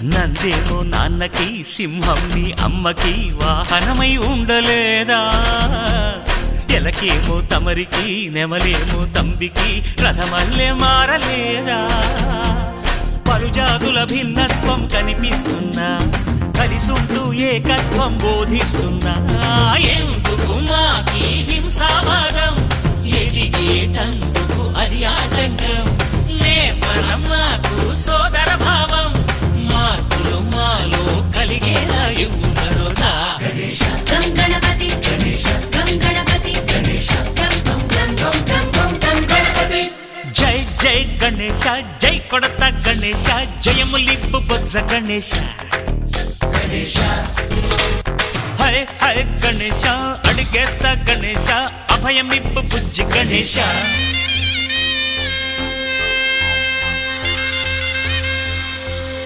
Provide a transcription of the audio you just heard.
నందేమో నాన్నకి సింహం నీ అమ్మకి వాహనమై ఉండలేదా ఎలకేమో తమరికి నెమలేమో తంబికి రథమల్లే మారలేదా పలుజాతుల భిన్నత్వం కనిపిస్తున్నా కలిసుంటూ ఏకత్వం బోధిస్తున్నా ఎందుకు మాకి హింసావాదం ఎదిగేటందుకు అది ఆటంకం నేపరం మాకు సోదర భావం మార్పులు మాలో కలిగేలా ఇవ్వు భరోసా గం గణపతి గం గణపతి గం గం గం గం గం గణపతి జై జై గణేశ జై కొడత గణేశ జయములిప్పు బొజ్జ గణేశ హై హై గణేశ అడిగేస్తా గణేశ అభయమిప్పు బుజ్జి గణేశ